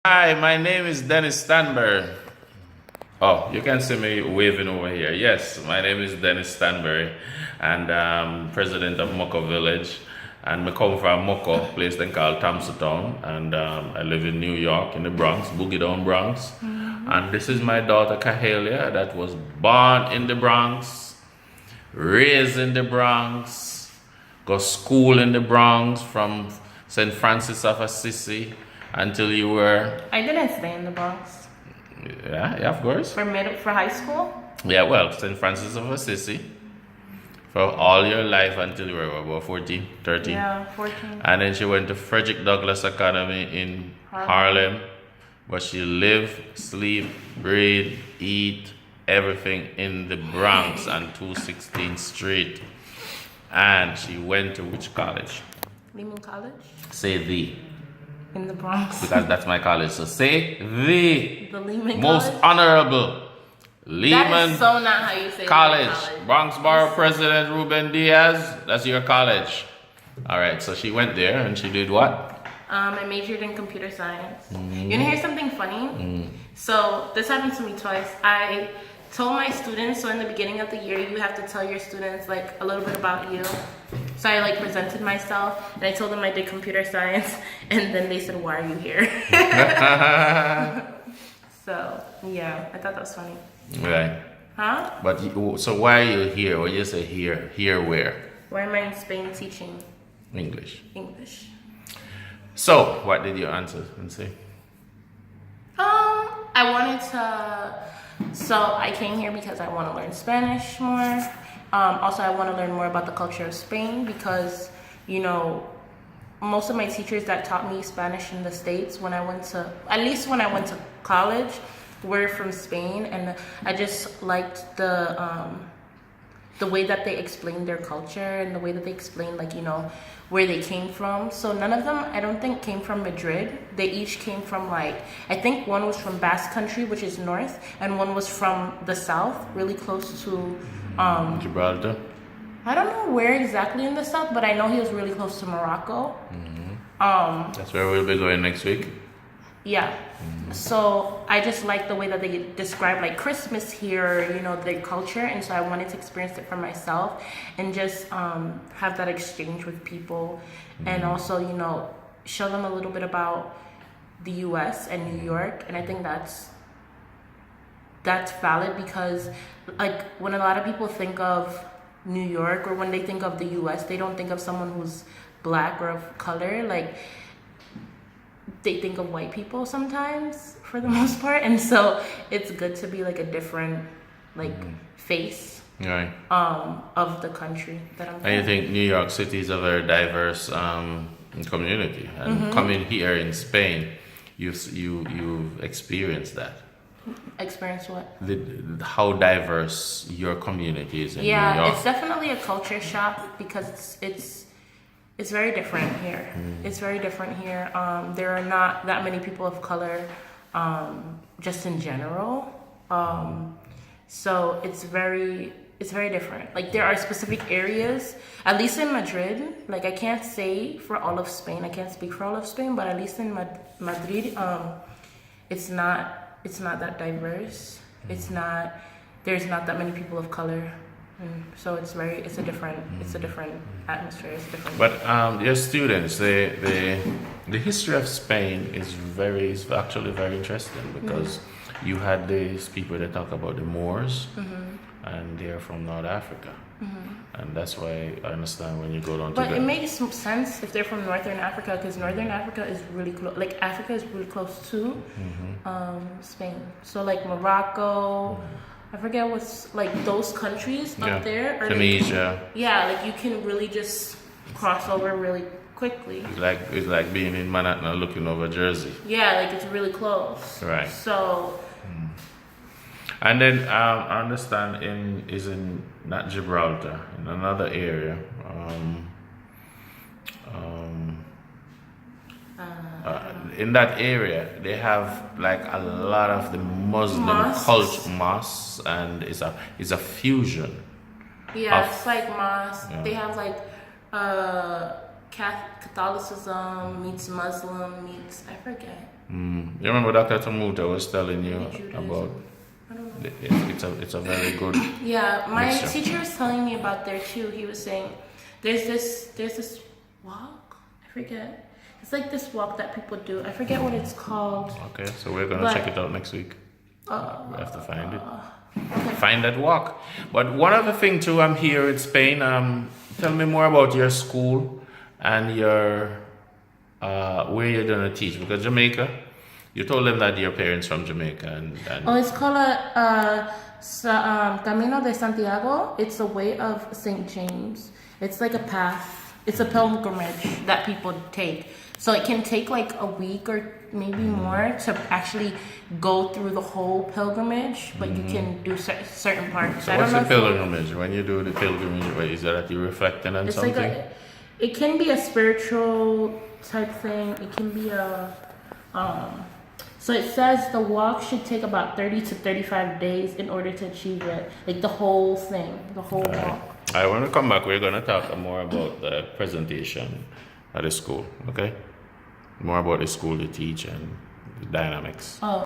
Hi, my name is Dennis Stanbury. Oh, you can see me waving over here. Yes, my name is Dennis Stanbury, and I'm president of Mocho Village. And I come from Moco, place they called Town, and I live in New York, in the Bronx, Boogie Down Bronx. And this is my daughter Cahalia, that was born in the Bronx, raised in the Bronx, go school in the Bronx from St. Francis of Assisi until you were. I didn't stay in the Bronx. Yeah, of course. For high school? Yeah, well, St. Francis of Assisi for all your life until you were about 14, 13. Yeah, 14. And then she went to Frederick Douglass Academy in Harlem, where she lived, sleep, breathe, eat, everything in the Bronx on 216th Street. And she went to which college? Lehman College? Say the. In the Bronx. Because that's my college. So say The Lehman most College? honorable Lehman That is so not how you say College. College. Bronx Borough President Ruben Diaz. That's your college. All right. So she went there and she did what? I majored in computer science. You wanna hear something funny? So this happened to me twice. I told my students, so in the beginning of the year, you have to tell your students like a little bit about you. So I like presented myself and I told them I did computer science, and then they said, "Why are you here?" So yeah, I thought that was funny. Right. Huh? But so why are you here? When you say here, here where? Why am I in Spain teaching English. English? So what did you answer and say? I wanted to. So I came here because I want to learn Spanish more. Also, I want to learn more about the culture of Spain because, you know, most of my teachers that taught me Spanish in the States at least when I went to college, were from Spain, and I just liked the way that they explained their culture and the way that they explained, like, you know, where they came from. So none of them, I don't think, came from Madrid. They each came from, like, I think one was from Basque Country, which is north, and one was from the south, really close to Gibraltar. I don't know where exactly in the south, but I know he was really close to Morocco. That's where we'll be going next week. Yeah. So I just like the way that they describe like Christmas here, you know, their culture, and so I wanted to experience it for myself and just have that exchange with people, and also, you know, show them a little bit about the U.S. and New York, and I think that's valid because, like, when a lot of people think of New York or when they think of the U.S., they don't think of someone who's black or of color, like. They think of white people sometimes for the most part, and so it's good to be like a different like face Right. of the country that I'm And you from. think New York City is a very diverse community, and coming here in Spain, you've experienced that. Experience what? How diverse your community is in New Yeah, York. it's definitely a culture shock because it's very different here. It's very different here. There are not that many people of color, just in general. So it's very different. Like, there are specific areas, at least in Madrid. Like, I can't say for all of Spain. I can't speak for all of Spain, but at least in Madrid, it's not that diverse. There's not that many people of color. So it's a different atmosphere. It's different. But your students, the history of Spain is actually very interesting because you had these people that talk about the Moors, and they're from North Africa, and that's why I understand when you go down to. But it makes some sense if they're from Northern Africa, because Northern Africa is really close. Like, Africa is really close to Spain. So like Morocco. I forget what's like those countries up there. Tunisia. Like you can really just cross over really quickly. It's like being in Manhattan and looking over Jersey. Yeah, like it's really close. Right. So. And then I understand is in not Gibraltar, in another area. In that area, they have like a lot of the Muslim culture, mosques, and it's a fusion. Yeah, it's like mosque. Yeah. They have like Catholicism meets Muslim meets, I forget. You remember Dr. Tamuta was telling you Judaism. about I don't know. it's a very good Yeah, my mixture. teacher was telling me about there too. He was saying there's this walk. I forget. It's like this walk that people do. I forget what it's called. Okay, so we're gonna But- check it out next week. We have to find it. Okay. Find that walk. But one other thing too, I'm here in Spain. Tell me more about your school and your where you're gonna teach. Because Jamaica, you told them that your parents from Jamaica and Oh, it's called Camino de Santiago. It's the way of St. James. It's like a path. It's a pilgrimage that people take. So it can take like a week or maybe more to actually go through the whole pilgrimage, but you can do certain parts. So what's the pilgrimage? When you do the pilgrimage, what is that you're reflecting on It's something? like it can be a spiritual type thing. It can be a so it says the walk should take about 30 to 35 days in order to achieve it. Like the whole thing, the whole walk. I want to come back. We're gonna talk more about the presentation at the school. Okay, more about the school you teach and the dynamics. Oh,